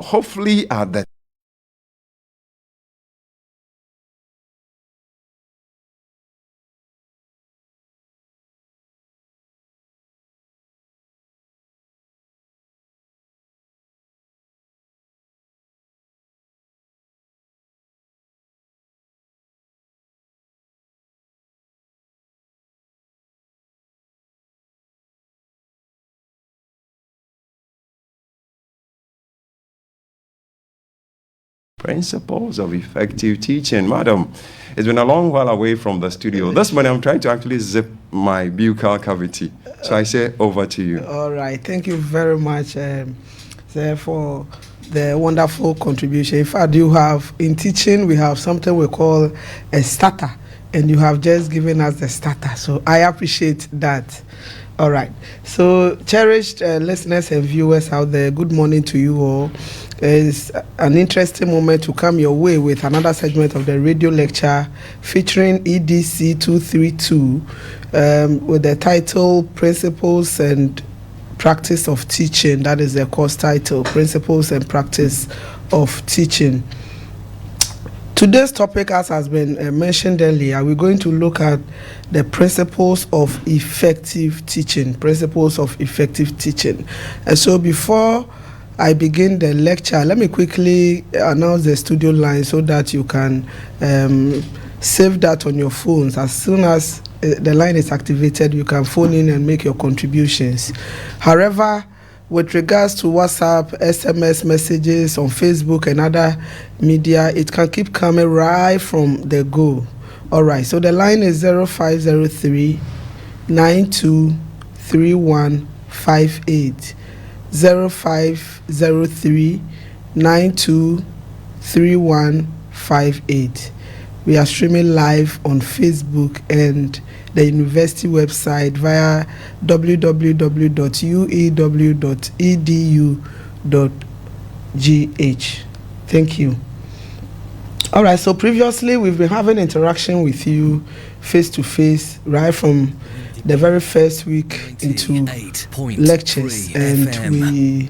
hopefully at the principles of effective teaching. Madam, it's been a long while away from the studio. This morning I'm trying to actually zip my buccal cavity. So I say over to you. All right. Thank you very much, sir, for the wonderful contribution. In fact, you have, in teaching, we have something we call a starter, and you have just given us the starter. So I appreciate that. All right. So, cherished listeners and viewers out there, good morning to you all. It's an interesting moment to come your way with another segment of the radio lecture featuring EDC 232 with the title Principles and Practice of Teaching. That is the course title, Principles and Practice of Teaching. Today's topic, as has been mentioned earlier, we're going to look at the principles of effective teaching. Principles of effective teaching. And so before I begin the lecture, let me quickly announce the studio line so that you can save that on your phones. As soon as the line is activated, you can phone in and make your contributions. However, with regards to WhatsApp, SMS messages on Facebook and other media, it can keep coming right from the go. All right, so the line is 0503 923158. 0503 923158. We are streaming live on Facebook and the university website via www.uew.edu.gh. Thank you. All right, so previously we've been having interaction with you face to face right from the very first week into lectures, and we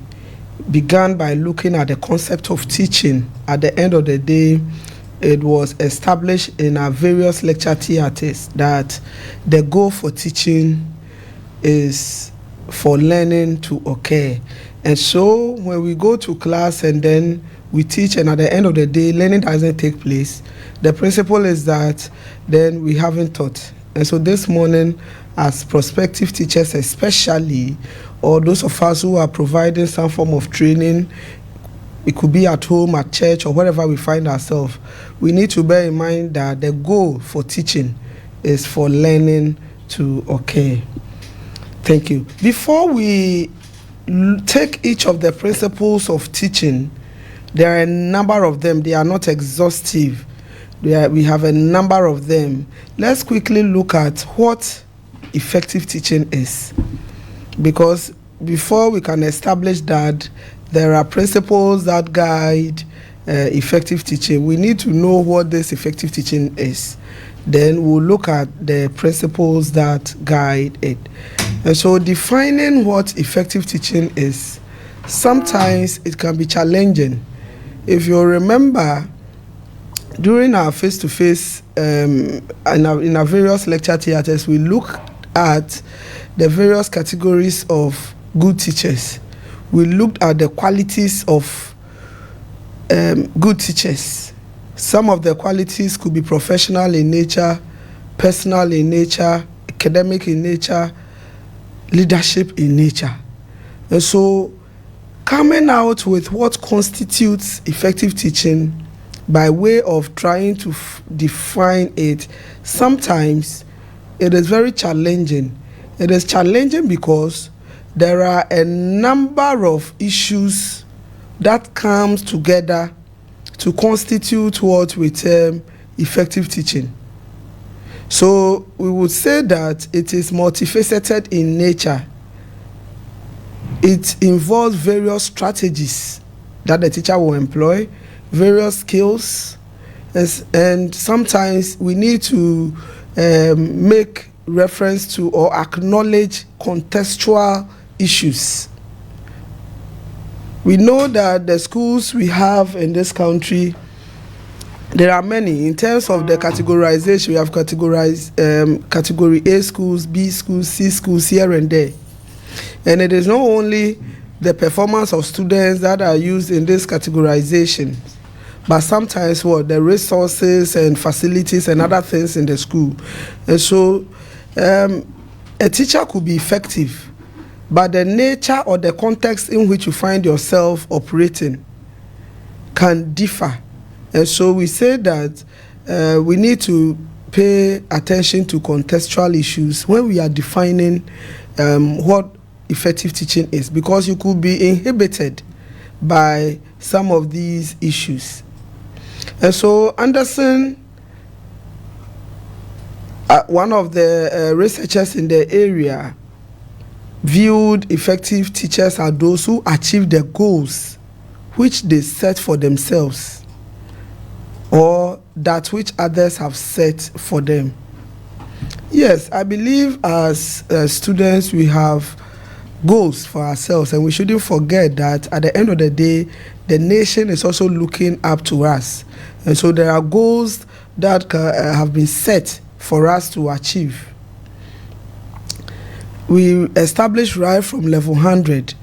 began by looking at the concept of teaching. At the end of the day, it was established in our various lecture theatres that the goal for teaching is for learning to occur. And so when we go to class and then we teach, and at the end of the day, learning doesn't take place, the principle is that then we haven't taught. And so this morning, as prospective teachers especially, or those of us who are providing some form of training, it could be at home, at church, or wherever we find ourselves, we need to bear in mind that the goal for teaching is for learning to occur. Thank you. Before we take each of the principles of teaching, there are a number of them. They are not exhaustive. We have a number of them. Let's quickly look at what effective teaching is, because before we can establish that there are principles that guide effective teaching, we need to know what this effective teaching is. Then we'll look at the principles that guide it. And so defining what effective teaching is, sometimes it can be challenging. If you remember, during our face-to-face, in our various lecture theatres, we look at the various categories of good teachers. We looked at the qualities of good teachers. Some of the qualities could be professional in nature, personal in nature, academic in nature, leadership in nature. And so coming out with what constitutes effective teaching by way of trying to define it, sometimes it is very challenging. It is challenging because there are a number of issues that comes together to constitute what we term effective teaching. So we would say that it is multifaceted in nature. It involves various strategies that the teacher will employ, various skills, and sometimes we need to make reference to or acknowledge contextual issues. We know that the schools we have in this country, there are many. In terms of the categorization, we have categorized category A schools, B schools, C schools here and there. And it is not only the performance of students that are used in this categorization, but sometimes the resources and facilities and other things in the school. And so a teacher could be effective, but the nature or the context in which you find yourself operating can differ. And so we say that we need to pay attention to contextual issues when we are defining what effective teaching is, because you could be inhibited by some of these issues. And so Anderson, one of the researchers in the area, viewed effective teachers as those who achieve the goals which they set for themselves, or that which others have set for them. Yes, I believe as students we have goals for ourselves, and we shouldn't forget that at the end of the day, the nation is also looking up to us. And so there are goals that have been set for us to achieve. We established right from level 100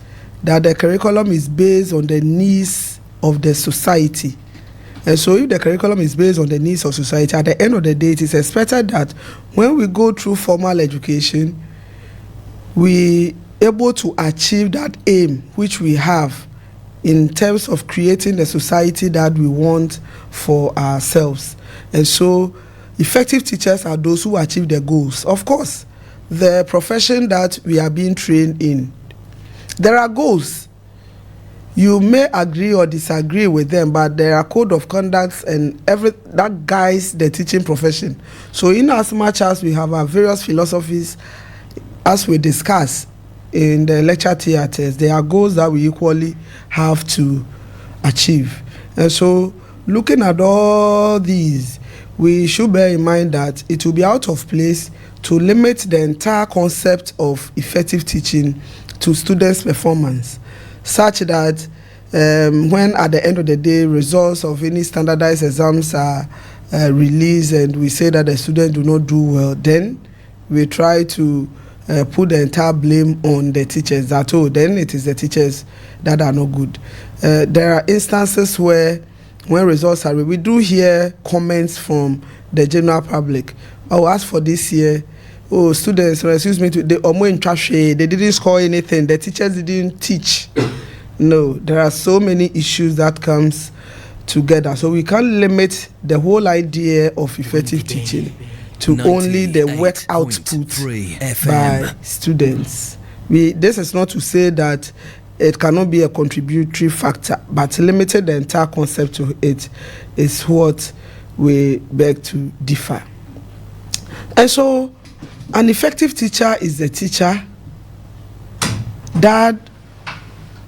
that the curriculum is based on the needs of the society. And so if the curriculum is based on the needs of society, at the end of the day, it is expected that when we go through formal education, we able to achieve that aim which we have in terms of creating the society that we want for ourselves. And so effective teachers are those who achieve their goals. Of course, the profession that we are being trained in, there are goals. You may agree or disagree with them, but there are code of conduct and that guides the teaching profession. So in as much as we have our various philosophies, as we discuss in the lecture theatres, there are goals that we equally have to achieve. And so looking at all these, we should bear in mind that it will be out of place to limit the entire concept of effective teaching to students' performance, such that when at the end of the day results of any standardized exams are released and we say that the students do not do well, then we try to put the entire blame on the teachers, that then it is the teachers that are no good. There are instances where when results are, we do hear comments from the general public. Oh, as for this year, oh, students, excuse me, they didn't score anything, the teachers didn't teach. No, there are so many issues that comes together. So we can't limit the whole idea of effective teaching to only the work output by students. This is not to say that it cannot be a contributory factor, but limited the entire concept to it is what we beg to differ. And so an effective teacher is a teacher that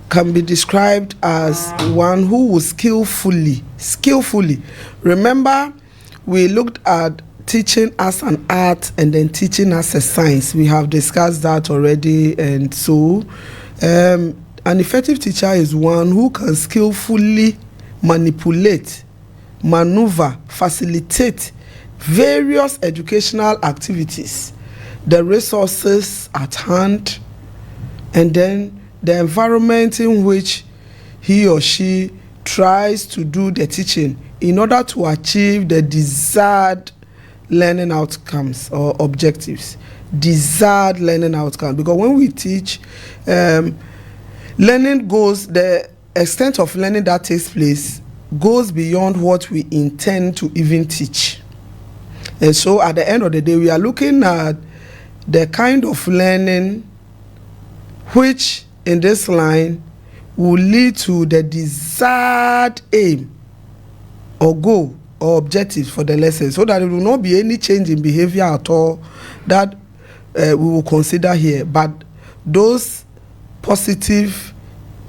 can be described as one who will skillfully. Remember, we looked at teaching as an art and then teaching as a science. We have discussed that already. And so an effective teacher is one who can skillfully manipulate, maneuver, facilitate various educational activities, the resources at hand, and then the environment in which he or she tries to do the teaching in order to achieve the desired learning outcomes or objectives. Desired learning outcomes. Because when we teach, learning goes, the extent of learning that takes place goes beyond what we intend to even teach. And so at the end of the day, we are looking at the kind of learning which in this line will lead to the desired aim or goal or objectives for the lesson, so that there will not be any change in behavior at all that we will consider here, but those positive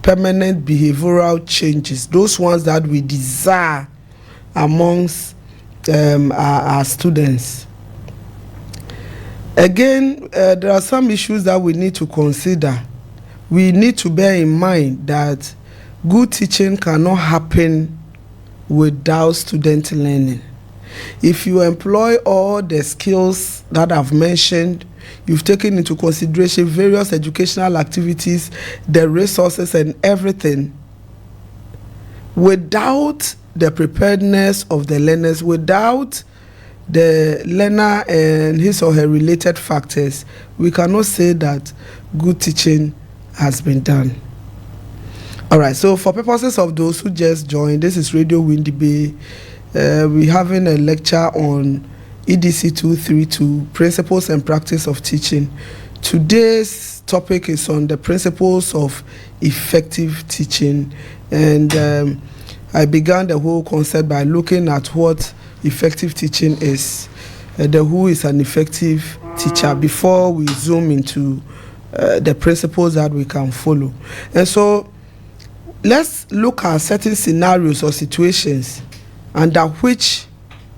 permanent behavioral changes, those ones that we desire amongst our students. Again, there are some issues that we need to consider. We need to bear in mind that good teaching cannot happen without student learning. If you employ all the skills that I've mentioned, you've taken into consideration various educational activities, the resources and everything, without the preparedness of the learners, without the learner and his or her related factors, we cannot say that good teaching has been done. All right, so for purposes of those who just joined, this is Radio Windy Bay. We're having a lecture on EDC 232, Principles and Practice of Teaching. Today's topic is on the principles of effective teaching. And I began the whole concept by looking at what effective teaching is, who is an effective teacher, before we zoom into the principles that we can follow. And so let's look at certain scenarios or situations under which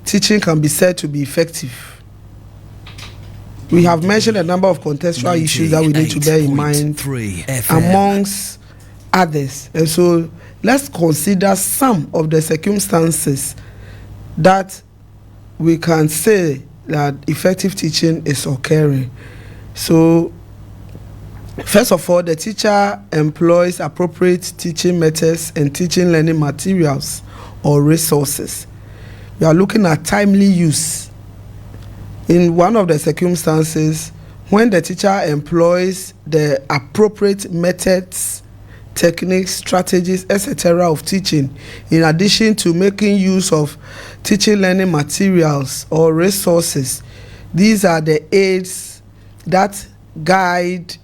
teaching can be said to be effective. We have mentioned a number of contextual issues that we need to bear in mind, amongst others. And so let's consider some of the circumstances that we can say that effective teaching is occurring. So first of all, the teacher employs appropriate teaching methods and teaching learning materials or resources. We are looking at timely use. In one of the circumstances, when the teacher employs the appropriate methods, techniques, strategies, etc. of teaching, in addition to making use of teaching learning materials or resources, these are the aids that guide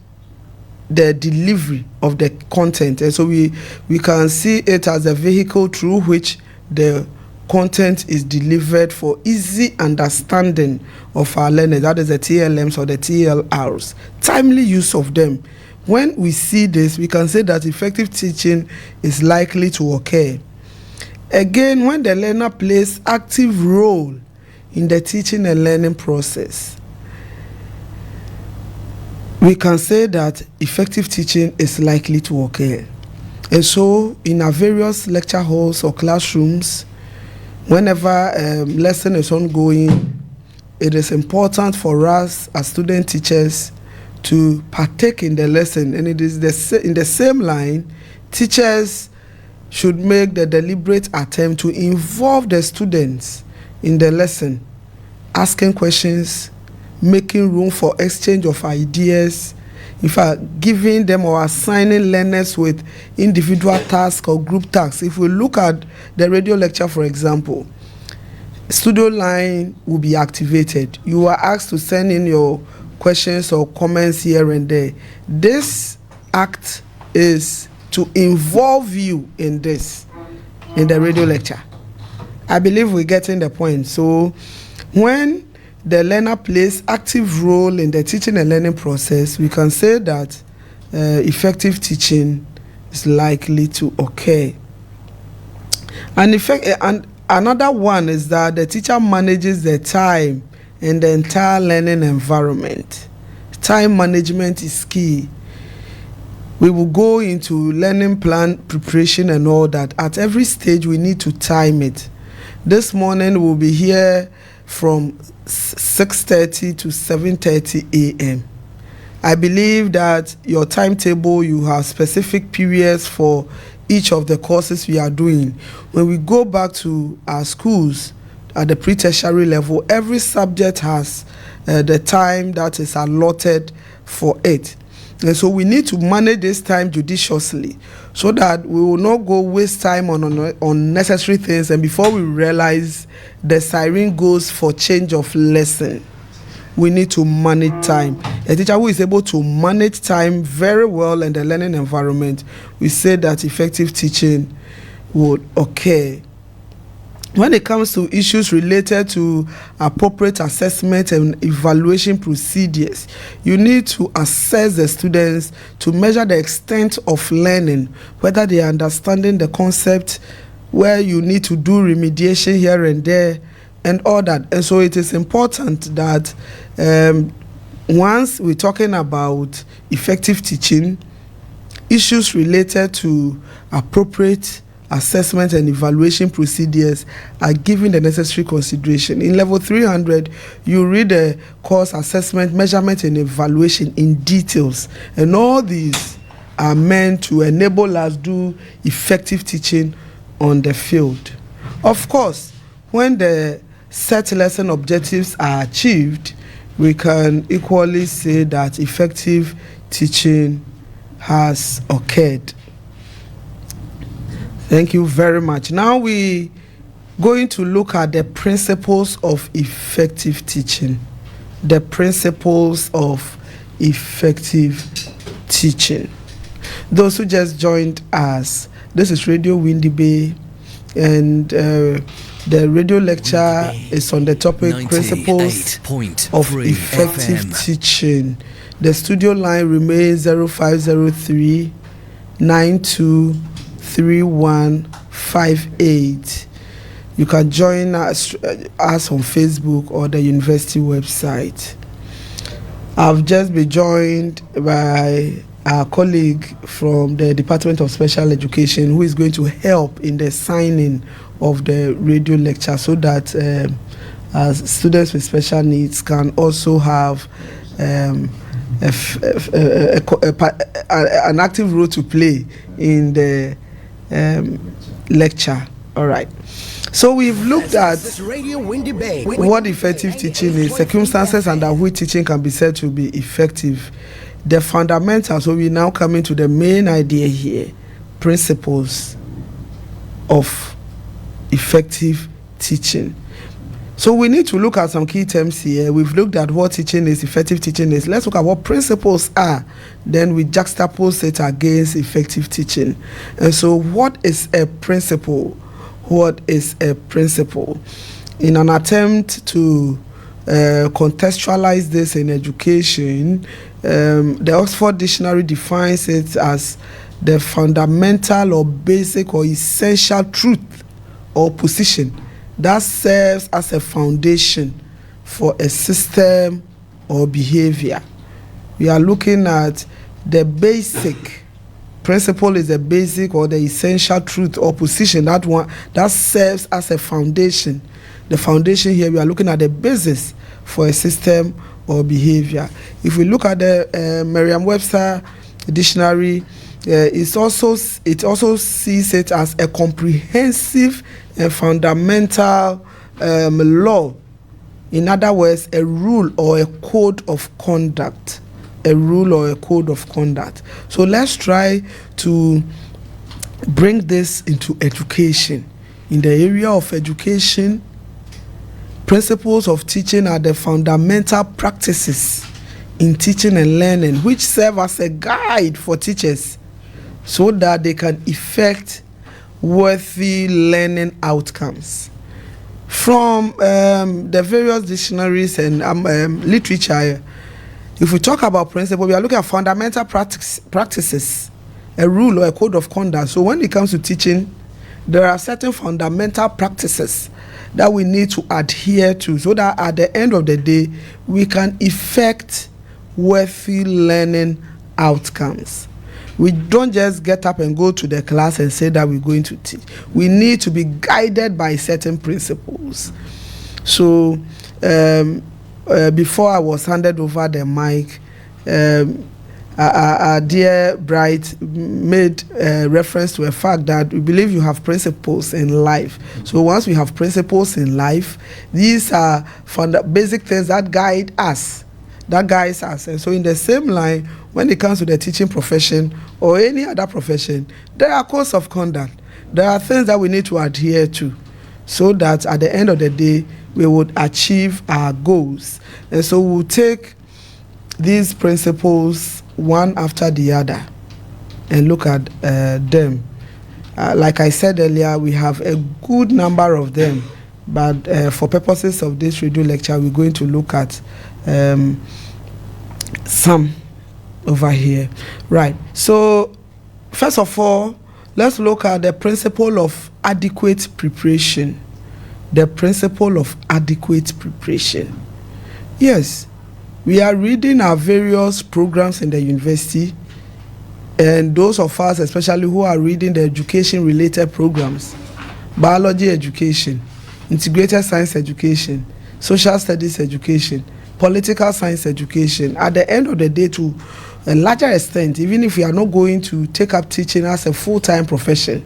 the delivery of the content. And so we can see it as a vehicle through which the content is delivered for easy understanding of our learners. That is the TLMs or the TLRs. Timely use of them. When we see this, we can say that effective teaching is likely to occur. Again, when the learner plays active role in the teaching and learning process, we can say that effective teaching is likely to occur. And so in our various lecture halls or classrooms, whenever lesson is ongoing, it is important for us as student teachers to partake in the lesson. And it is in the same line, teachers should make the deliberate attempt to involve the students in the lesson, asking questions, making room for exchange of ideas, in fact, giving them or assigning learners with individual tasks or group tasks. If we look at the radio lecture, for example, studio line will be activated. You are asked to send in your questions or comments here and there. This act is to involve you in this, in the radio lecture. I believe we're getting the point. So when the learner plays active role in the teaching and learning process, we can say that effective teaching is likely to occur. And another one is that the teacher manages the time in the entire learning environment. Time management is key. We will go into learning plan preparation and all that. At every stage, we need to time it. This morning, we'll be here from 6:30 to 7:30 a.m. I believe that your timetable, you have specific periods for each of the courses we are doing. When we go back to our schools at the pre-tertiary level, every subject has the time that is allotted for it. And so we need to manage this time judiciously so that we will not go waste time on unnecessary things, and before we realize, the siren goes for change of lesson. We need to manage time. A teacher who is able to manage time very well in the learning environment, we say that effective teaching would occur. When it comes to issues related to appropriate assessment and evaluation procedures, you need to assess the students to measure the extent of learning, whether they are understanding the concept, where you need to do remediation here and there, and all that. And so it is important that once we're talking about effective teaching, issues related to appropriate assessment and evaluation procedures are given the necessary consideration. In level 300, you read the course assessment, measurement, and evaluation in details. And all these are meant to enable us do effective teaching on the field. Of course, when the set lesson objectives are achieved, we can equally say that effective teaching has occurred. Thank you very much. Now we going to look at the principles of effective teaching. The principles of effective teaching. Those who just joined us, this is Radio Windy Bay, and the radio lecture is on the topic Principles of Effective Teaching. The studio line remains 0503 923158. You can join us on Facebook or the university website. I've just been joined by our colleague from the Department of Special Education, who is going to help in the signing of the radio lecture, so that students with special needs can also have an active role to play in the lecture. All right. So we've looked at what effective teaching is, circumstances under which teaching can be said to be effective, the fundamentals. So we now come into the main idea here, principles of effective teaching. So we need to look at some key terms here. We've looked at what teaching is, effective teaching is. Let's look at what principles are. Then we juxtapose it against effective teaching. And so what is a principle? What is a principle? In an attempt to contextualize this in education, the Oxford Dictionary defines it as the fundamental or basic or essential truth or position that serves as a foundation for a system or behavior. We are looking at the basic principle is the basic or the essential truth or position that serves as a foundation. The foundation here, we are looking at the basis for a system or behavior. If we look at the Merriam-Webster dictionary, it also sees it as a comprehensive and fundamental law. In other words, a rule or a code of conduct. A rule or a code of conduct. So let's try to bring this into education. In the area of education, principles of teaching are the fundamental practices in teaching and learning, which serve as a guide for teachers so that they can effect worthy learning outcomes. From the various dictionaries and literature, if we talk about principle, we are looking at fundamental practices, a rule or a code of conduct. So when it comes to teaching, there are certain fundamental practices that we need to adhere to so that at the end of the day, we can effect worthy learning outcomes. We don't just get up and go to the class and say that we're going to teach. We need to be guided by certain principles. So before I was handed over the mic, our dear Bright made reference to a fact that we believe you have principles in life. So once we have principles in life, these are basic things that guide us, that guides us. And so in the same line, when it comes to the teaching profession or any other profession, there are codes of conduct. There are things that we need to adhere to so that at the end of the day, we would achieve our goals. And so we'll take these principles one after the other and look at them. Like I said earlier, we have a good number of them, but for purposes of this radio lecture, we're going to look at some over here. Right. So first of all, let's look at the principle of adequate preparation. The principle of adequate preparation. Yes, we are reading our various programs in the university, And those of us, especially who are reading the education-related programs, biology education, integrated science education, social studies education, political science education, at the end of the day, to a larger extent, even if we are not going to take up teaching as a full-time profession,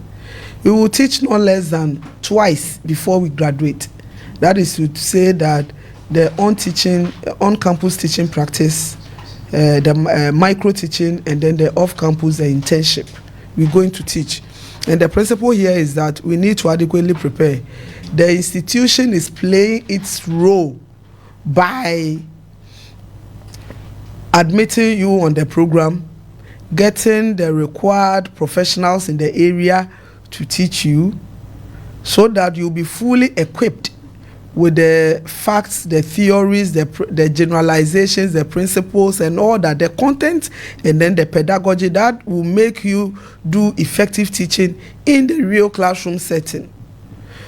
we will teach no less than twice before we graduate. That is to say that the on-campus teaching practice, the micro teaching, and then the off-campus, the internship, we're going to teach. And the principle here is that we need to adequately prepare. The institution is playing its role by admitting you on the program, getting the required professionals in the area to teach you, so that you'll be fully equipped with the facts, the theories, the generalizations, the principles, and all that, the content, and then the pedagogy that will make you do effective teaching in the real classroom setting.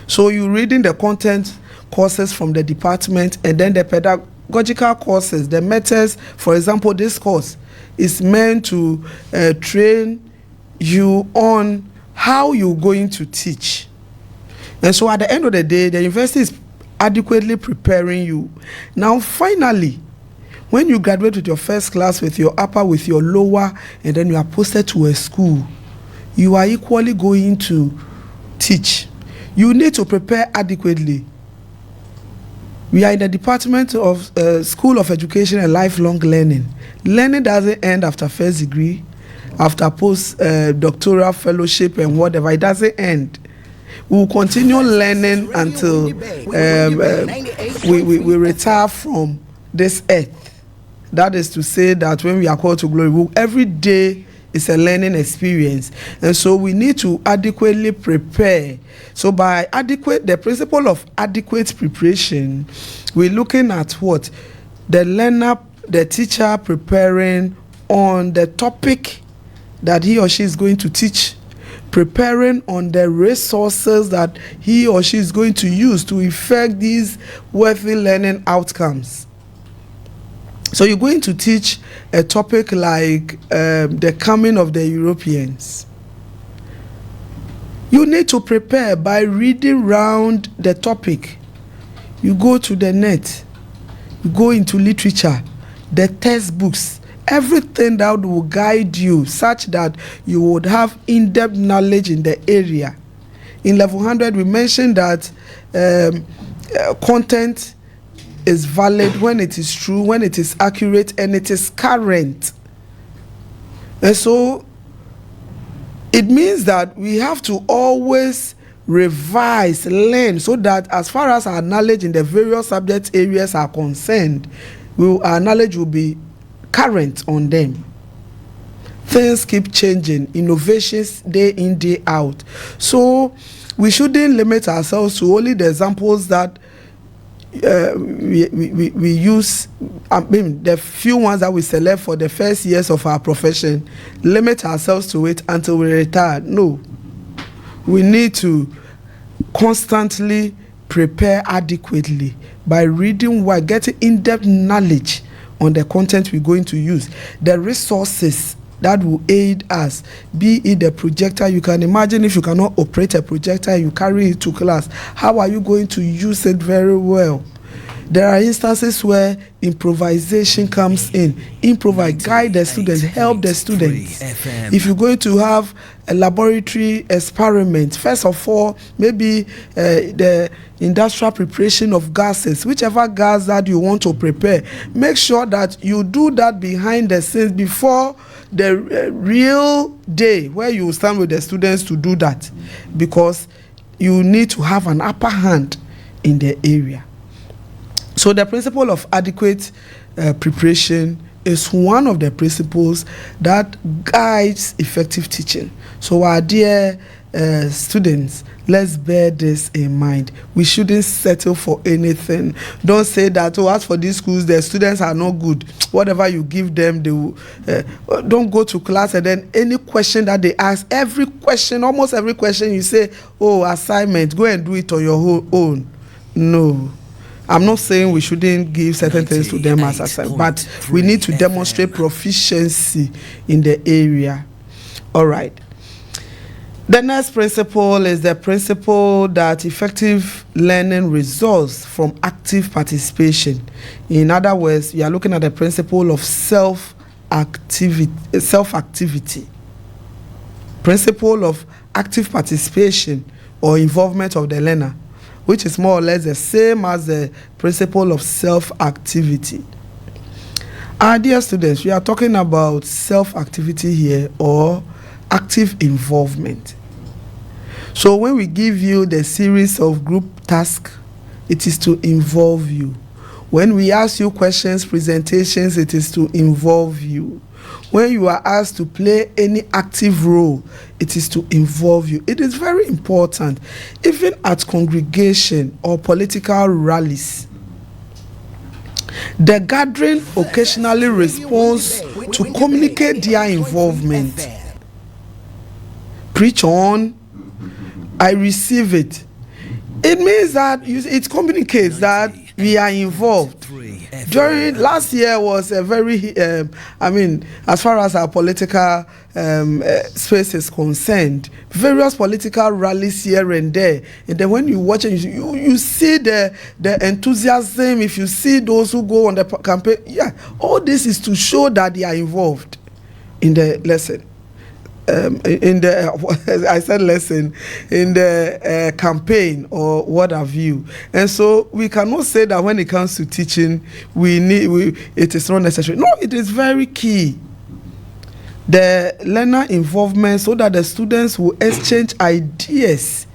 So you're reading the content courses from the department, and then the pedagogical courses, the methods. For example, this course is meant to train you on how you're going to teach. And so at the end of the day, the university is adequately preparing you. Now, finally, when you graduate with your first class, with your upper, with your lower, and then you are posted to a school, you are equally going to teach. You need to prepare adequately. We are in the Department of School of Education and Lifelong Learning. Learning doesn't end after first degree, after post-doctoral fellowship and whatever. It doesn't end. We will continue learning until we retire from this earth. That is to say that when we are called to glory, every day is a learning experience. And so we need to adequately prepare. So by the principle of adequate preparation, we're looking at what? The learner, the teacher preparing on the topic that he or she is going to teach, preparing on the resources that he or she is going to use to effect these worthy learning outcomes. So you're going to teach a topic like the coming of the Europeans. You need to prepare by reading round the topic. You go to the net, you go into literature, the textbooks, everything that will guide you such that you would have in-depth knowledge in the area. In level 100, we mentioned that content is valid when it is true, when it is accurate, and it is current. And so it means that we have to always revise, learn, so that as far as our knowledge in the various subject areas are concerned, our knowledge will be current on them. Things keep changing, innovations day in, day out. So we shouldn't limit ourselves to only the examples that we use. I mean, the few ones that we select for the first years of our profession, limit ourselves to it until we retire. No. We need to constantly prepare adequately by reading, while getting in-depth knowledge on the content we're going to use, the resources that will aid us, be it the projector. You can imagine if you cannot operate a projector, you carry it to class, how are you going to use it very well? There are instances where improvisation comes in. Improvise, guide the students, help the students. If you're going to have a laboratory experiment, first of all, maybe the industrial preparation of gases, whichever gas that you want to prepare, make sure that you do that behind the scenes before the real day where you stand with the students to do that, because you need to have an upper hand in the area. So the principle of adequate preparation is one of the principles that guides effective teaching. So our dear students, let's bear this in mind. We shouldn't settle for anything. Don't say that, oh, as for these schools, the students are not good. Whatever you give them, they will, don't go to class, and then any question that they ask, almost every question you say, oh, assignment, go and do it on your own. No. I'm not saying we shouldn't give certain things to them as assignment, but we need to demonstrate proficiency in the area. All right. The next principle is the principle that effective learning results from active participation. In other words, we are looking at the principle of self-activity. Principle of active participation or involvement of the learner, which is more or less the same as the principle of self-activity. Our dear students, we are talking about self-activity here, or active involvement. So when we give you the series of group tasks, it is to involve you. When we ask you questions, presentations, it is to involve you. When you are asked to play any active role, it is to involve you. It is very important, even at congregation or political rallies. The gathering occasionally responds to communicate their involvement. Preach on, I receive it. It means that it communicates that we are involved. During last year was a very, as far as our political space is concerned, various political rallies here and there. And then when you watch it, you see the enthusiasm. If you see those who go on the campaign, all this is to show that they are involved in the lesson. In the campaign or what have you. And so we cannot say that when it comes to teaching, it is not necessary. No, it is very key. The learner involvement, so that the students will exchange ideas.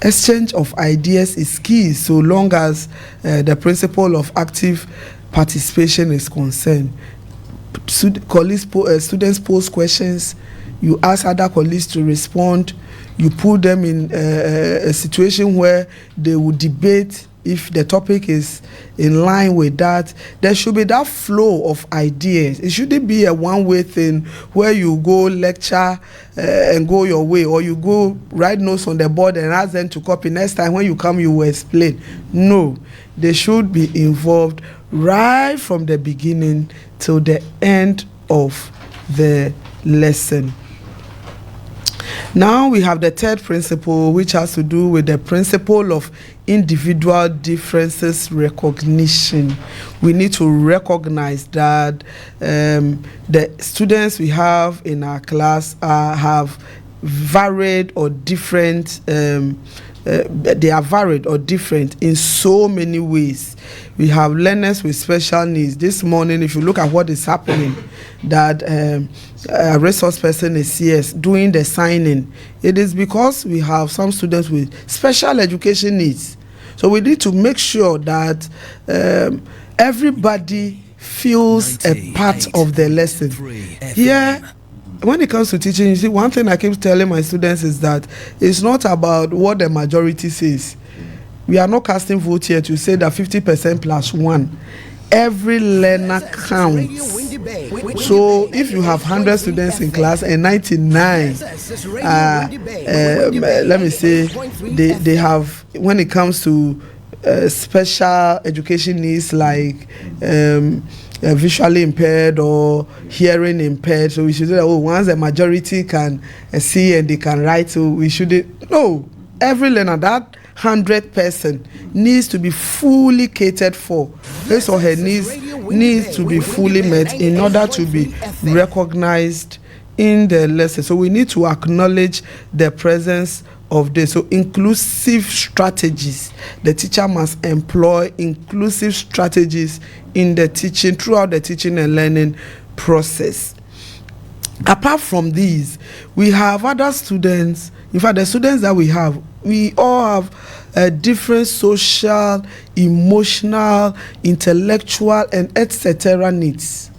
Exchange of ideas is key, so long as the principle of active participation is concerned. Students pose questions, you ask other colleagues to respond, you put them in a situation where they will debate. If the topic is in line with that, there should be that flow of ideas. It shouldn't be a one-way thing where you go lecture and go your way, or you go write notes on the board and ask them to copy. Next time when you come, you will explain. No, they should be involved right from the beginning till the end of the lesson. Now we have the third principle, which has to do with the principle of individual differences recognition. We need to recognize that the students we have in our class have varied or different. They are varied or different in so many ways. We have learners with special needs. This morning, if you look at what is happening, that a resource person is here doing the signing, it is because we have some students with special education needs. So we need to make sure that everybody feels a part of the lesson. Here, when it comes to teaching, you see, one thing I keep telling my students is that it's not about what the majority says. We are not casting vote here to say that 50% plus 1. Every learner counts. So if you have 100 students in class and 99, let me say, they have, when it comes to special education needs like visually impaired or hearing impaired, so we should say that once the majority can see and they can write, so we shouldn't. No, every learner, that 100 person needs to be fully catered for. His or her needs to be fully met in order to be recognized in the lesson. So we need to acknowledge the presence of this. So inclusive strategies. The teacher must employ inclusive strategies in the teaching, throughout the teaching and learning process. Apart from these, we have other students. In fact, the students that we all have different social, emotional, intellectual, and etc. needs.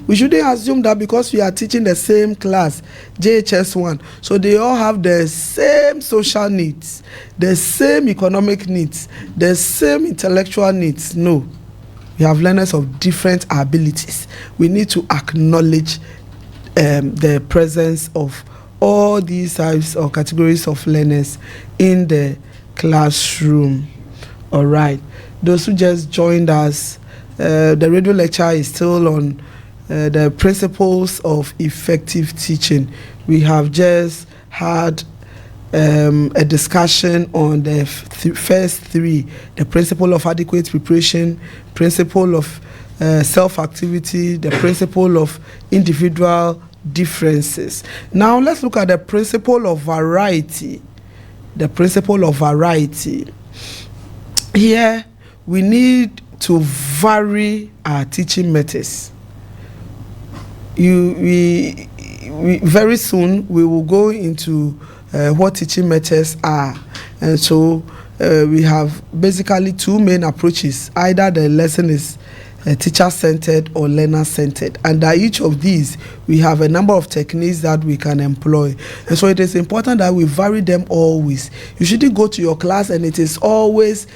We shouldn't assume that because we are teaching the same class, JHS1, so they all have the same social needs, the same economic needs, the same intellectual needs. No. We have learners of different abilities. We need to acknowledge the presence of all these types or categories of learners in the classroom. All right. Those who just joined us, the radio lecture is still on the principles of effective teaching. We have just had a discussion on the first three: the principle of adequate preparation, principle of self-activity, the principle of individual differences. Now let's look at the principle of variety. The principle of variety. Here we need to vary our teaching methods. Very soon we will go into what teaching methods are, and so we have basically two main approaches. Either the lesson is teacher-centered or learner-centered. Under each of these, we have a number of techniques that we can employ. And so it is important that we vary them always. You shouldn't go to your class and it is always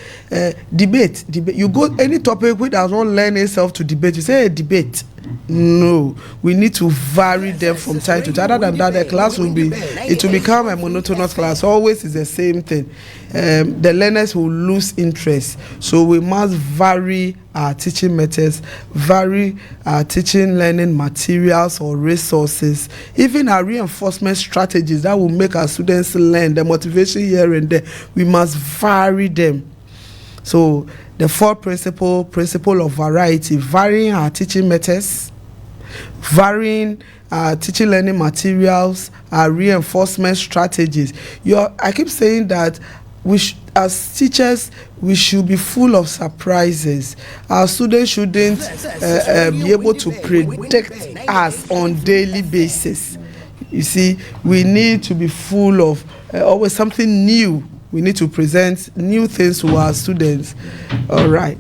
debate. You go any topic which does not lend itself to debate, you say debate. No, we need to vary them from time to time. Other than that, the class will become a monotonous class. Always is the same thing. The learners will lose interest. So we must vary our teaching methods, vary our teaching learning materials or resources, even our reinforcement strategies that will make our students learn, the motivation here and there. We must vary them. So the fourth principle of variety: varying our teaching methods, varying our teaching learning materials, our reinforcement strategies. I keep saying that as teachers, we should be full of surprises. Our students shouldn't be able to predict us on daily basis. You see, we need to be full of always something new. We need to present new things to our students. All right.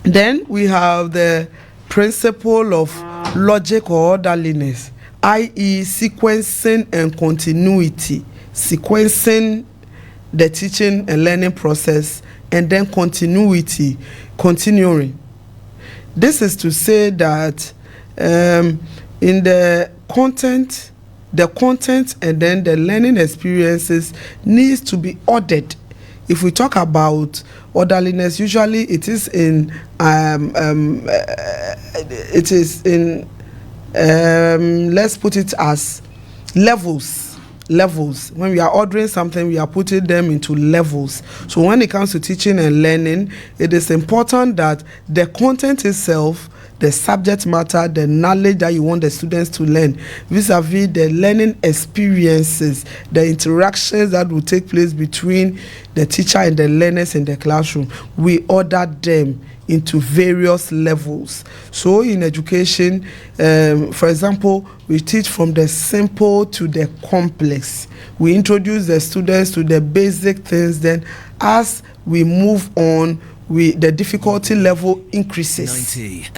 Then we have the principle of logic or orderliness, i.e. sequencing and continuity. Sequencing the teaching and learning process, and then continuing. This is to say that in the content and then the learning experiences needs to be ordered. If we talk about orderliness, usually it is in let's put it as levels. When we are ordering something, we are putting them into levels. So when it comes to teaching and learning, it is important that the content itself, the subject matter, the knowledge that you want the students to learn, vis-a-vis the learning experiences, the interactions that will take place between the teacher and the learners in the classroom, we order them into various levels. So in education, for example, we teach from the simple to the complex. We introduce the students to the basic things. Then as we move on, the difficulty level increases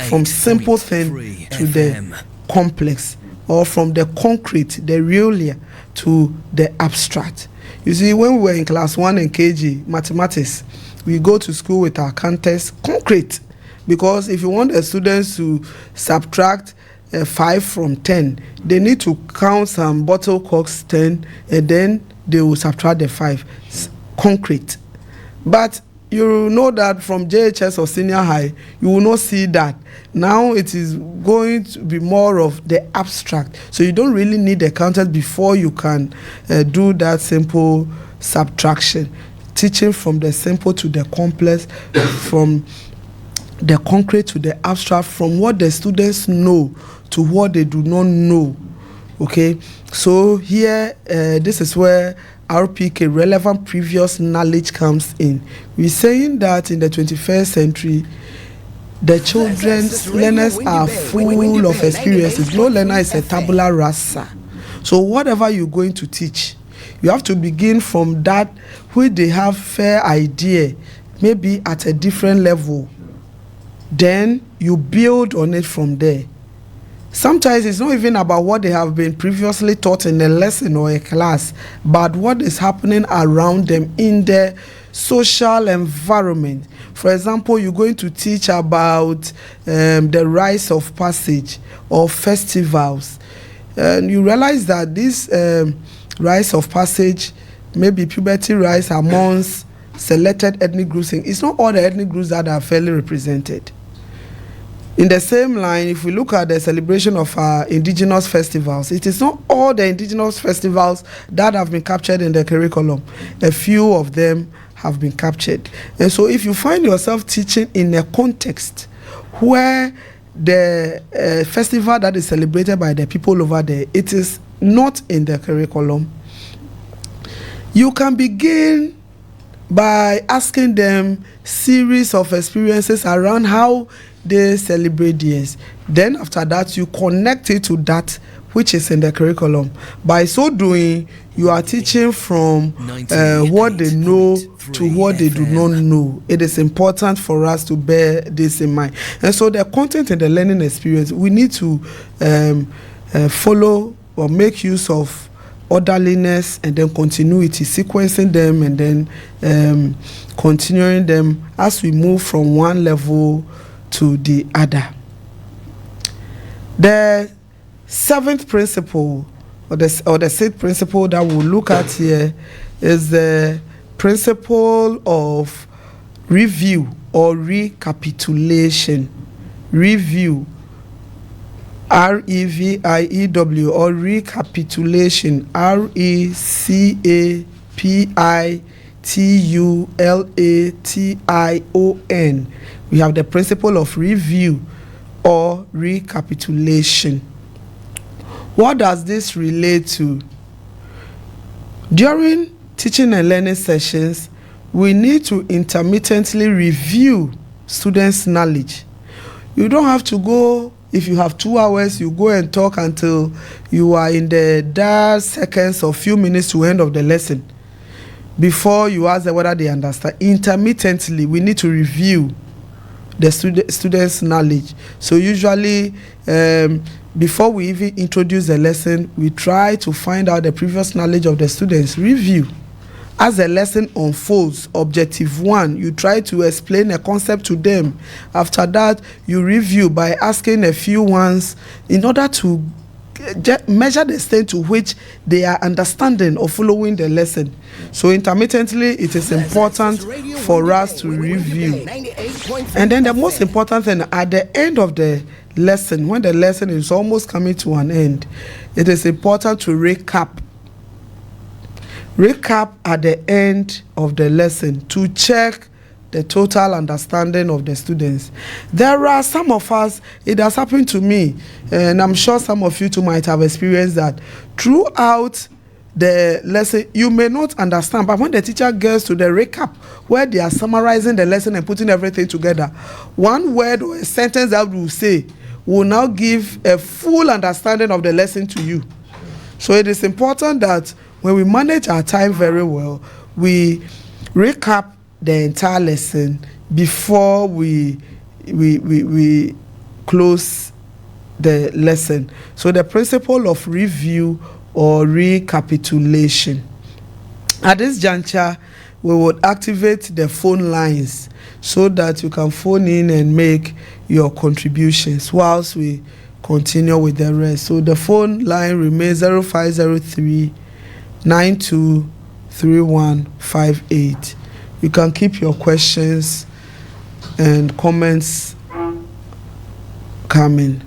from simple thing to the complex, or from the concrete, the real, to the abstract. You see, when we were in class 1 in KG mathematics, we go to school with our counters concrete, because if you want the students to subtract 5 from 10, they need to count some bottle corks 10, and then they will subtract the 5. Concrete. But you know that from JHS or senior high, you will not see that. Now it is going to be more of the abstract. So you don't really need the counters before you can do that simple subtraction. Teaching from the simple to the complex, from the concrete to the abstract, from what the students know to what they do not know. Okay, so here this is where RPK, relevant previous knowledge, comes in. We're saying that in the 21st century, the children's learners are full of experiences. No learner is a tabula rasa. So whatever you're going to teach, you have to begin from that where they have fair idea, maybe at a different level. Then you build on it from there. Sometimes it's not even about what they have been previously taught in a lesson or a class, but what is happening around them in the social environment. For example, you're going to teach about the rites of passage or festivals. And you realize that this rites of passage, maybe puberty rites amongst selected ethnic groups, it's not all the ethnic groups that are fairly represented. In the same line, if we look at the celebration of our indigenous festivals, it is not all the indigenous festivals that have been captured in the curriculum. A few of them have been captured. And so if you find yourself teaching in a context where the festival that is celebrated by the people over there, it is not in the curriculum, you can begin by asking them series of experiences around how they celebrate theirs. Then after that, you connect it to that which is in the curriculum. By so doing, you are teaching from what they know to what they do not know. It is important for us to bear this in mind. And so the content and the learning experience, we need to follow or make use of orderliness and then continuity, sequencing them and then continuing them as we move from one level to the other. The seventh principle or the sixth principle that we'll look at here is the principle of review or recapitulation. Review, REVIEW, or recapitulation, RECAPITULATION. We have the principle of review or recapitulation. What does this relate to? During teaching and learning sessions, we need to intermittently review students' knowledge. You don't have to go, if you have 2 hours, you go and talk until you are in the dire seconds or few minutes to end of the lesson before you ask them whether they understand. Intermittently, we need to review the students' knowledge. So usually, before we even introduce the lesson, we try to find out the previous knowledge of the students. Review. As the lesson unfolds, objective 1, you try to explain a concept to them. After that, you review by asking a few ones in order to measure the extent to which they are understanding or following the lesson. So intermittently, it is important for us to review. And then the most important thing, at the end of the lesson, when the lesson is almost coming to an end, it is important to recap. Recap at the end of the lesson to check the total understanding of the students. There are some of us, it has happened to me, and I'm sure some of you too might have experienced that. Throughout the lesson, you may not understand, but when the teacher gets to the recap, where they are summarizing the lesson and putting everything together, one word or a sentence that we will say will now give a full understanding of the lesson to you. So it is important that when we manage our time very well, we recap the entire lesson before we close the lesson. So the principle of review or recapitulation. At this juncture, we would activate the phone lines so that you can phone in and make your contributions whilst we continue with the rest. So the phone line remains 0503 923158. You can keep your questions and comments coming.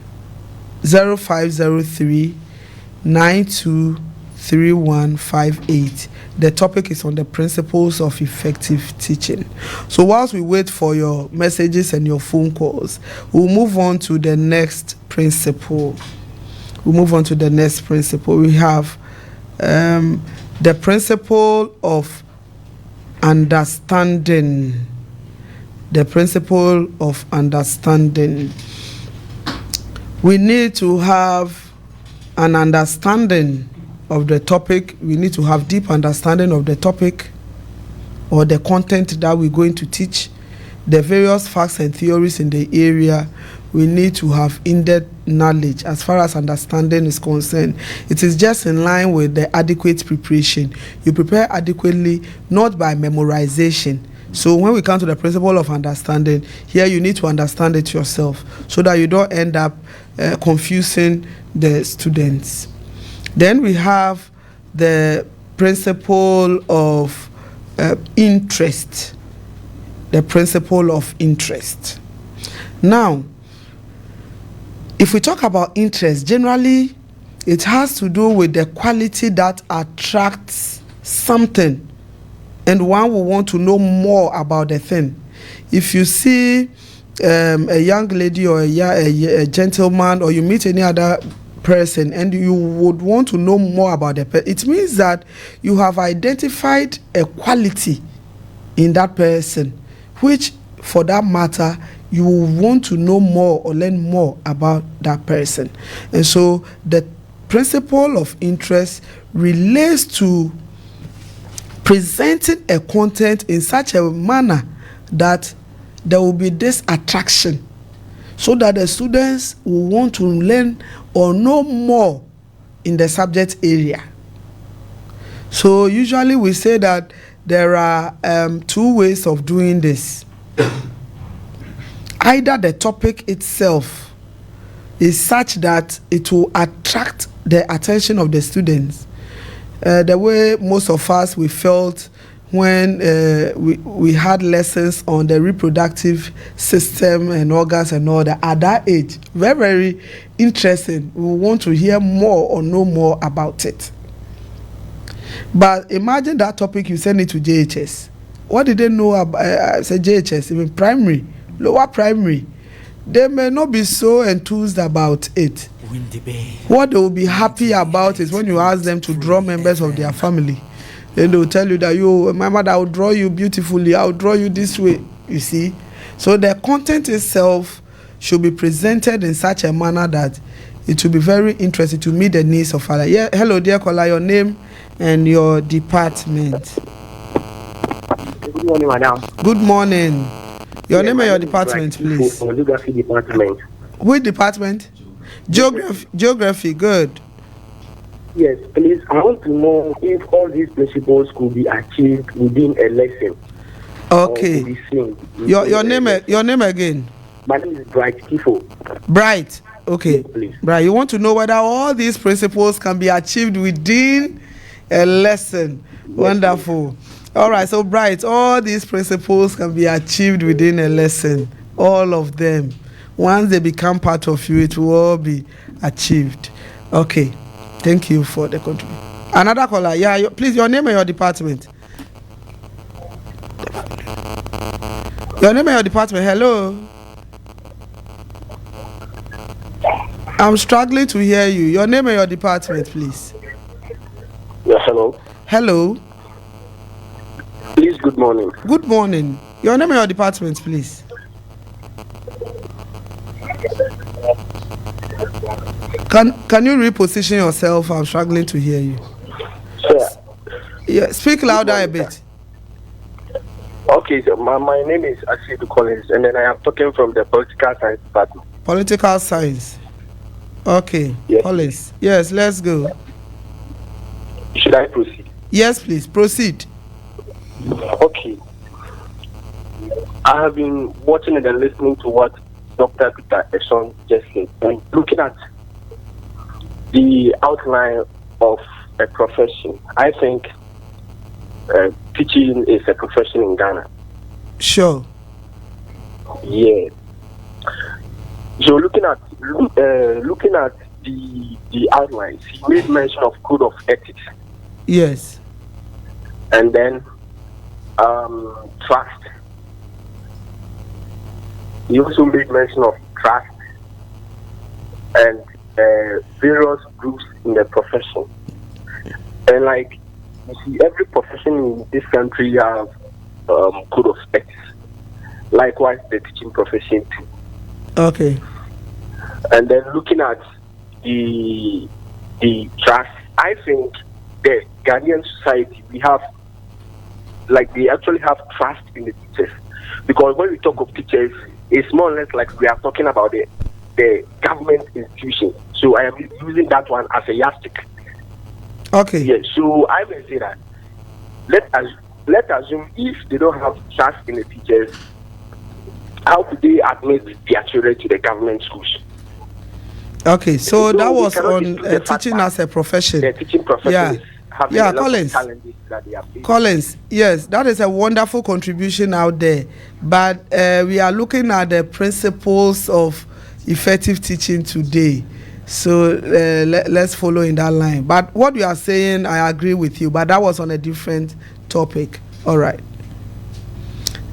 0503 923158. The topic is on the principles of effective teaching. So whilst we wait for your messages and your phone calls, we'll move on to the next principle. We have the principle of understanding. We need to have an understanding of the topic. We need to have deep understanding of the topic or the content that we're going to teach, the various facts and theories in the area. We need to have in-depth knowledge as far as understanding is concerned. It is just in line with the adequate preparation. You prepare adequately, not by memorization. So when we come to the principle of understanding, here you need to understand it yourself so that you don't end up confusing the students. Then we have the principle of interest. The principle of interest. Now, If we talk about interest, generally it has to do with the quality that attracts something, and one will want to know more about the thing. If you see a young lady or a gentleman, or you meet any other person and you would want to know more about the person, it means that you have identified a quality in that person, which for that matter you will want to know more or learn more about that person. And so the principle of interest relates to presenting a content in such a manner that there will be this attraction, so that the students will want to learn or know more in the subject area. So usually we say that there are two ways of doing this. Either the topic itself is such that it will attract the attention of the students, the way most of us we felt when we had lessons on the reproductive system and organs and all that at that age. Very, very interesting. We want to hear more or know more about it. But imagine that topic, you send it to JHS. What did they know about JHS, even primary, lower primary? They may not be so enthused about it. What they will be happy about is when you ask them to draw members of their family. Then they will tell you that, my mother, I will draw you beautifully, I will draw you this way, you see. So the content itself should be presented in such a manner that it will be very interesting to meet the needs of others. Yeah, hello, dear caller, your name and your department. Good morning, madam. Good morning. Your name and your department, please. Geography department. Which department? Geography, good. Yes, please, I want to know if all these principles could be achieved within a lesson. Okay. Your name again? My name is Bright Kifo. Bright. Okay. Yes, please. Bright, you want to know whether all these principles can be achieved within a lesson. Yes, wonderful. Please. All right, so Bright, all these principles can be achieved within a lesson. All of them. Once they become part of you, it will all be achieved. Okay. Thank you for the contribution. Another caller. Yeah, please, your name and your department. Your name and your department. Hello. I'm struggling to hear you. Your name and your department, please. Yes, hello. Hello. Please, good morning. Good morning. Your name and your department, please. Can you reposition yourself? I'm struggling to hear you. Sir. Yeah, speak louder a bit. Okay, so my name is Asidu Collins, and then I am talking from the political science department. Political science. Okay, yes. Collins. Yes, let's go. Should I proceed? Yes, please, proceed. Okay. I have been watching and listening to what Dr. Peter Esson just said, and looking at the outline of a profession. I think teaching is a profession in Ghana. Sure. Yeah. So looking at the outlines, he made mention of code of ethics. Yes. And then trust. He also made mention of trust and various groups in the profession. And like you see, every profession in this country have code of ethics. Likewise, the teaching profession too. Okay. And then looking at the trust, I think the Ghanaian society, we have, like, they actually have trust in the teachers. Because when we talk of teachers, it's more or less like we are talking about the government institution. So I am using that one as a yardstick. Okay. Yeah, so I may say that let's assume if they don't have trust in the teachers, how could they admit their children to the government schools? Okay, so that was on teaching as a profession. The teaching profession yeah, Collins. Collins, yes, that is a wonderful contribution out there. But we are looking at the principles of effective teaching today. So let's follow in that line. But what you are saying, I agree with you, but that was on a different topic. All right.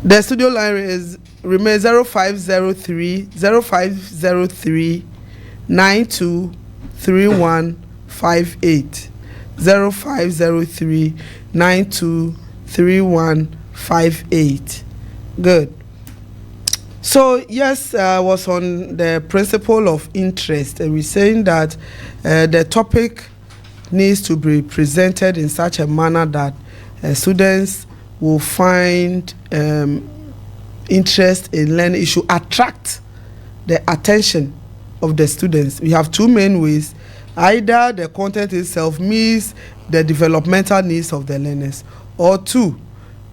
The studio line remains 0503 923158. 0503 923158. Good. So yes, I was on the principle of interest, and we're saying that the topic needs to be presented in such a manner that students will find interest in learning. It should attract the attention of the students. We have two main ways. Either the content itself meets the developmental needs of the learners, or two,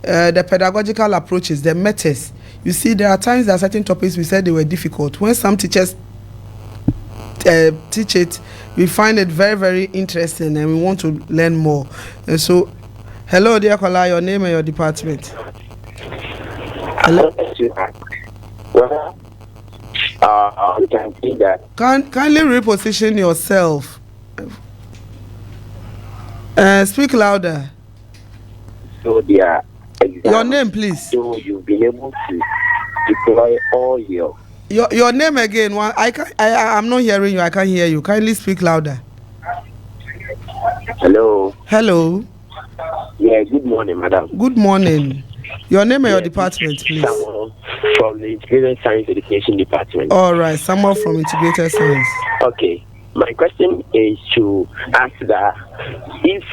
the pedagogical approaches, the methods. You see, there are times that certain topics we said they were difficult. When some teachers teach it, we find it very, very interesting and we want to learn more. And so, hello, dear caller, your name and your department. Hello. Kindly reposition yourself. Speak louder. So their exam, your name, please. So you've been able to deploy all your name again. I'm not hearing you. I can't hear you. Kindly speak louder. Hello. Hello. Yeah. Good morning, madam. Good morning. Your name and your department, please. Someone from the Integrated Science Education Department. All right. Someone from Integrated Science. Okay. My question is to ask that if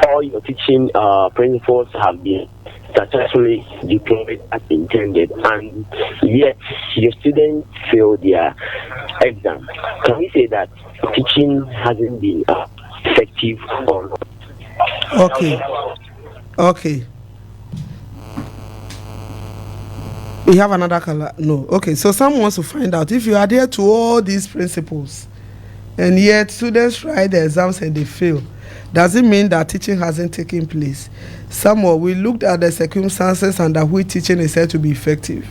all your teaching principles have been successfully deployed as intended, and yet your students fail their exam, can we say that teaching hasn't been effective or not? Okay. We have another color. No. Okay. So someone wants to find out if you adhere to all these principles, and yet students write the exams and they fail. Does it mean that teaching hasn't taken place? Somewhere we looked at the circumstances under which teaching is said to be effective.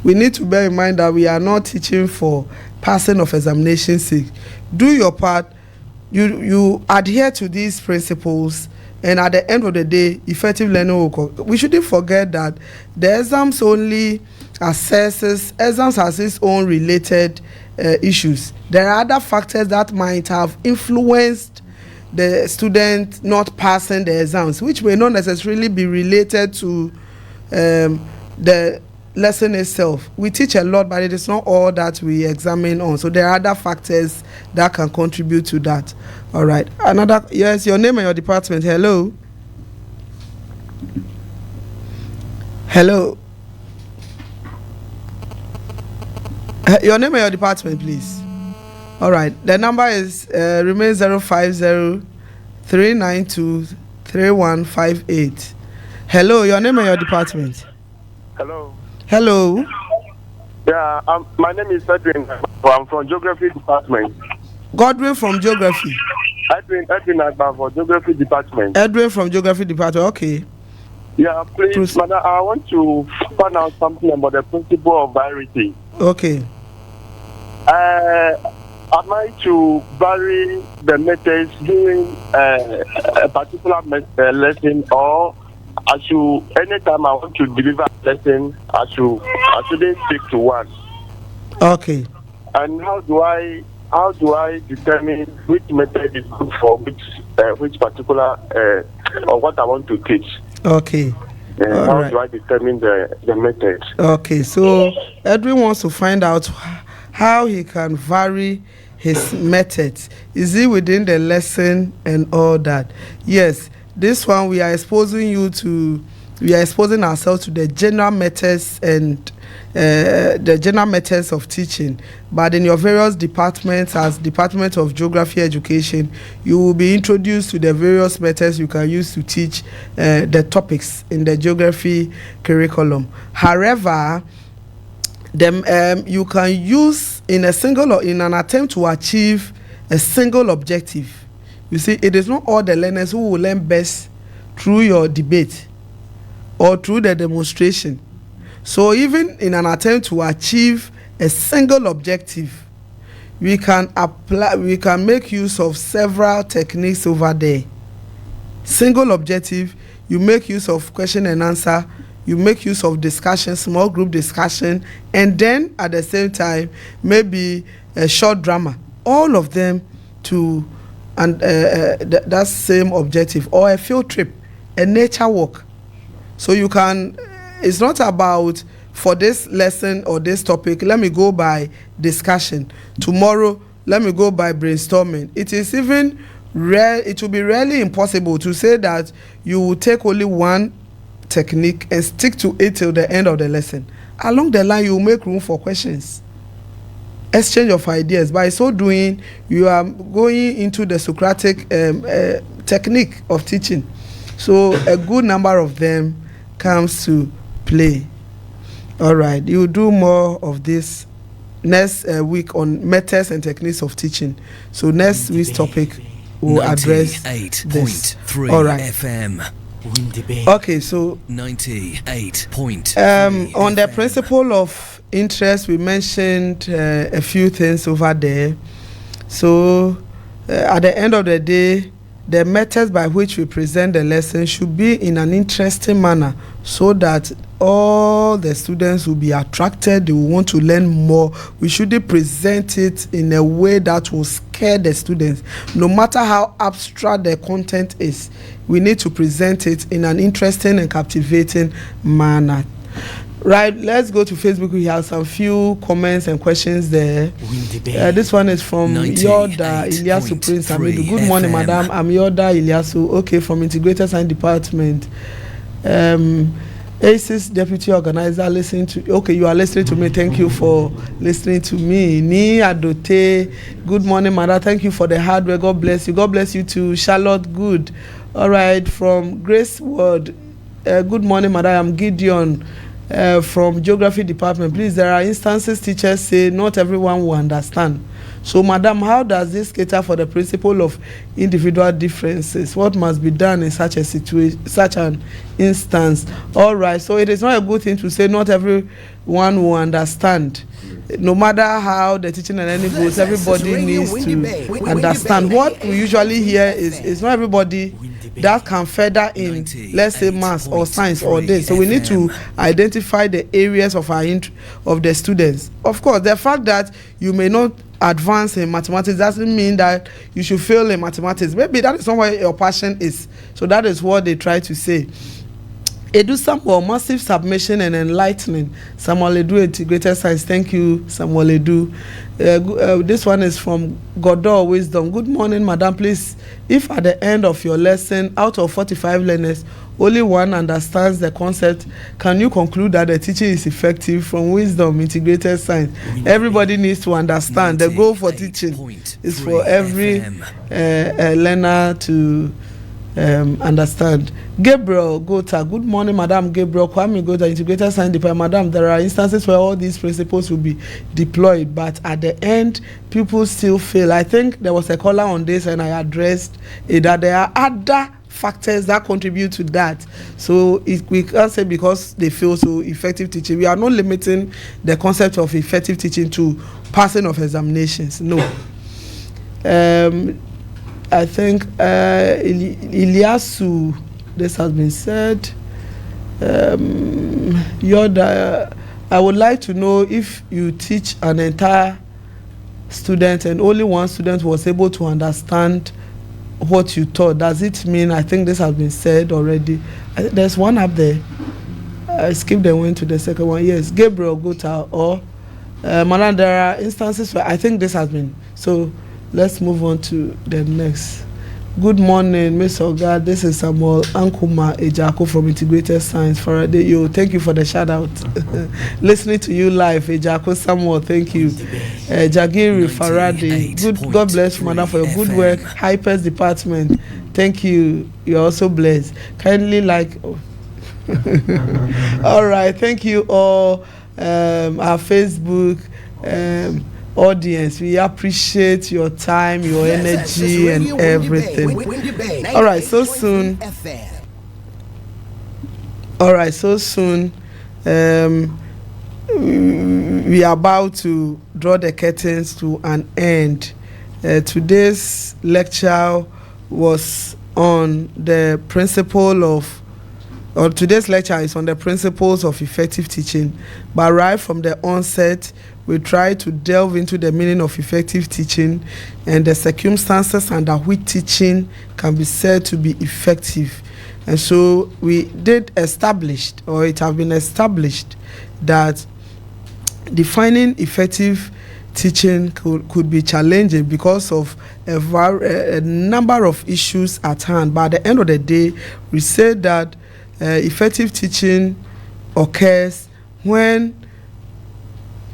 We need to bear in mind that we are not teaching for passing of examination sake. Do your part. You adhere to these principles, and at the end of the day, effective learning will come. We shouldn't forget that the exams only exams has its own related issues. There are other factors that might have influenced the student not passing the exams, which may not necessarily be related to the lesson itself. We teach a lot, but it is not all that we examine on. So there are other factors that can contribute to that. All right. Yes, your name and your department. Hello. Your name and your department, please. All right. The number is remains 050-392-3158. Hello. Your name and your department. Hello. Yeah. My name is Edwin. I'm from Geography Department. Godwin from Geography. Edwin for Geography Department. Edwin from Geography Department. Okay. Yeah, please, madam, I want to find out something about the principle of variety. Okay. Am I to vary the methods during a particular lesson, or I should, anytime I want to deliver a lesson, I shouldn't stick to one? Okay. And how do I determine which method is good for which particular or what I want to teach? Okay. How do I determine the method? Okay, so Edwin wants to find out how he can vary his methods. Is it within the lesson and all that? Yes, this one we are exposing ourselves to the general methods and the general methods of teaching. But in your various departments, as Department of Geography Education, you will be introduced to the various methods you can use to teach the topics in the geography curriculum. However, you can use in an attempt to achieve a single objective. You see, it is not all the learners who will learn best through your debate or through the demonstration. So even in an attempt to achieve a single objective, we can make use of several techniques over there. Single objective, you make use of question and answer, you make use of discussion, small group discussion, and then at the same time maybe a short drama, all of them to that same objective, or a field trip, a nature walk. So you can, it's not about for this lesson or this topic, let me go by discussion. Tomorrow, let me go by brainstorming. It is even rare, it will be really impossible to say that you will take only one technique and stick to it till the end of the lesson. Along the line, you will make room for questions, exchange of ideas. By so doing, you are going into the Socratic technique of teaching. So a good number of them comes to play. All right, you will do more of this next week on methods and techniques of teaching. So next week's topic will address this. All right. FM. Okay, so 98.3 on the principle of interest, we mentioned a few things over there. So at the end of the day, the methods by which we present the lesson should be in an interesting manner, so that all the students will be attracted, they will want to learn more. We shouldn't present it in a way that will scare the students. No matter how abstract the content is, we need to present it in an interesting and captivating manner. Right, let's go to Facebook. We have some few comments and questions there. This one is from Yoda Ilyasu Prince Amidu. Good morning, madam. I'm Yoda Ilyasu. Okay, from Integrated Science Department. ACES Deputy Organizer, listening to. Okay, you are listening to me. Thank you for listening to me. Ni Adote. Good morning, madam. Thank you for the hard work. God bless you. God bless you too. Charlotte Good. All right, from Grace Ward. Good morning, madam. I'm Gideon. From Geography Department. Please, there are instances teachers say not everyone will understand. So, madam, how does this cater for the principle of individual differences? What must be done in such a situation, such an instance? All right, so it is not a good thing to say not everyone will understand. No matter how the teaching and learning goes, everybody needs to understand. What we usually hear is not everybody that can further in, let's say, maths or science or this. So we need to identify the areas of of the students. Of course, the fact that you may not advance in mathematics doesn't mean that you should fail in mathematics. Maybe that is not where your passion is. So that is what they try to say. Edu Samuel, massive submission and enlightening. Samuel Edu, Integrated Science. Thank you, Samuel Edu. This one is from Godor Wisdom. Good morning, madam. Please, if at the end of your lesson, out of 45 learners, only one understands the concept, can you conclude that the teaching is effective? From Wisdom, Integrated Science. Everybody needs to understand. The goal for teaching is for every learner to understand. Gabriel Gota. Good morning, madam. Gabriel Kwame Gota, Integrated Science Department. Madam, there are instances where all these principles will be deployed, but at the end, people still fail. I think there was a caller on this, and I addressed it, that there are other factors that contribute to that. So we can't say because they fail, so effective teaching. We are not limiting the concept of effective teaching to passing of examinations. No. I think Ilyasu, this has been said. Yoda, I would like to know if you teach an entire student and only one student was able to understand what you taught. Does it mean, I think this has been said already. There's one up there. I skipped and went to the second one. Yes, Gabriel Gota or Madam, there are instances where I think this has been. So let's move on to the next. Good morning, Miss Oga. This is Samuel Ankuma Ejako from Integrated Science. Faraday, yo, thank you for the shout out. Listening to you live, Ejako Samuel, thank you. Jagiri Faraday, God bless you, madam, for your good work. Hypers Department, thank you. You're also blessed. Kindly like. All right, thank you all. Our Facebook. Audience, we appreciate your time, your energy, and everything. All right, so soon. we are about to draw the curtains to an end. Today's lecture was on the principle of, or today's lecture is on the principles of effective teaching. But right from the onset, we try to delve into the meaning of effective teaching and the circumstances under which teaching can be said to be effective. And so we did establish, or it has been established, that defining effective teaching could be challenging because of a number of issues at hand. But at the end of the day, we say that effective teaching occurs when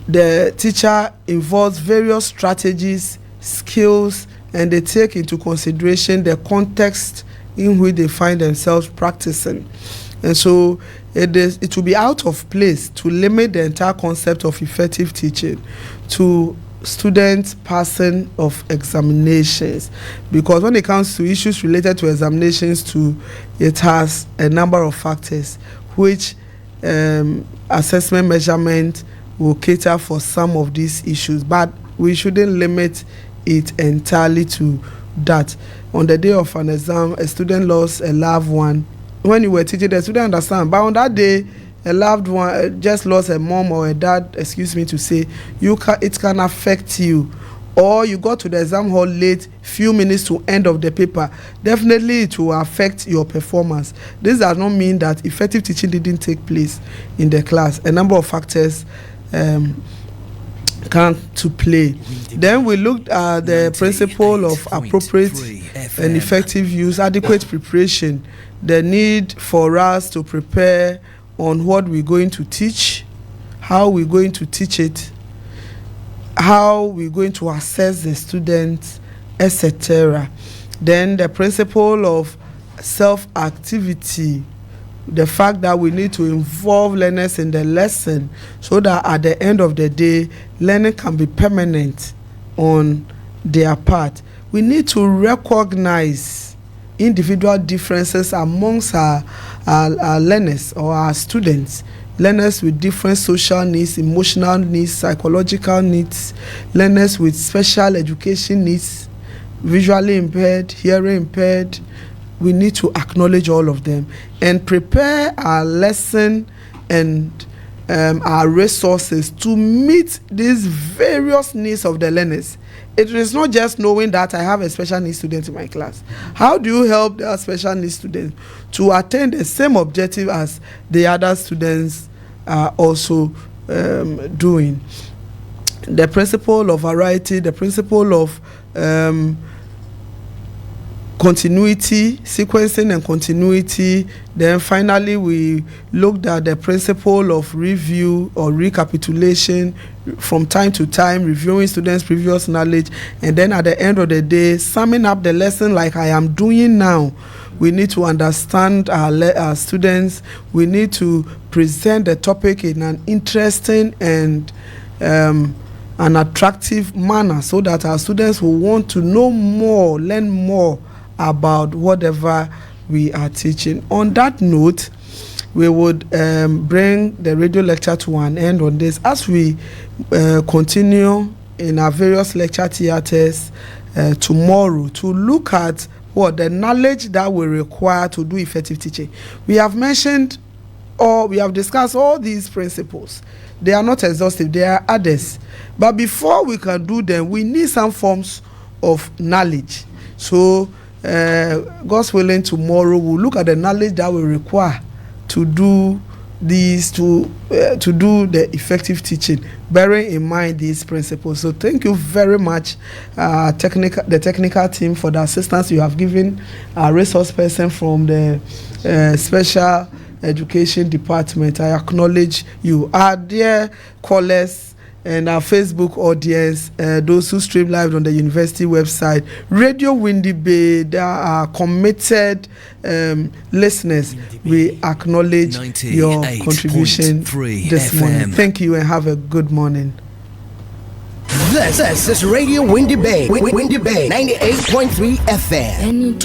the teacher involves various strategies, skills, and they take into consideration the context in which they find themselves practicing. And so it will be out of place to limit the entire concept of effective teaching to students passing of examinations, because when it comes to issues related to examinations too, it has a number of factors which assessment measurement will cater for some of these issues, but we shouldn't limit it entirely to that. On the day of an exam, a student lost a loved one. When you were teaching, the student understand, but on that day, a loved one just lost a mom or a dad, to say, it can affect you. Or you got to the exam hall late, few minutes to end of the paper, definitely it will affect your performance. This does not mean that effective teaching didn't take place in the class. A number of factors come to play. Then we looked at the principle of appropriate and effective use, adequate preparation, the need for us to prepare on what we're going to teach, how we're going to teach it, how we're going to assess the students, etc. Then the principle of self-activity, the fact that we need to involve learners in the lesson so that at the end of the day, learning can be permanent on their part. We need to recognize individual differences amongst our learners or our students, learners with different social needs, emotional needs, psychological needs, learners with special education needs, visually impaired, hearing impaired. We need to acknowledge all of them and prepare our lesson and our resources to meet these various needs of the learners. It is not just knowing that I have a special needs student in my class. How do you help the special needs student to attain the same objective as the other students are also doing? The principle of variety, the principle of continuity, sequencing and continuity. Then finally we looked at the principle of review or recapitulation, from time to time reviewing students' previous knowledge, and then at the end of the day summing up the lesson like I am doing now. We need to understand our students. We need to present the topic in an interesting and an attractive manner so that our students will want to know more, learn more about whatever we are teaching. On that note, we would bring the radio lecture to an end on this as we continue in our various lecture theaters tomorrow to look at what the knowledge that we require to do effective teaching. We have mentioned, or we have discussed all these principles. They are not exhaustive, there are others. But before we can do them, we need some forms of knowledge. So God's willing, tomorrow we'll look at the knowledge that we require to do these, to do the effective teaching, bearing in mind these principles. So thank you very much, the technical team, for the assistance you have given our resource person from the special education department. I acknowledge you. Our dear callers and our Facebook audience, those who stream live on the university website, Radio Windy Bay, they are committed listeners. We acknowledge your contribution this morning. Thank you and have a good morning. This is Radio Windy Bay, Windy Bay 98.3 FM.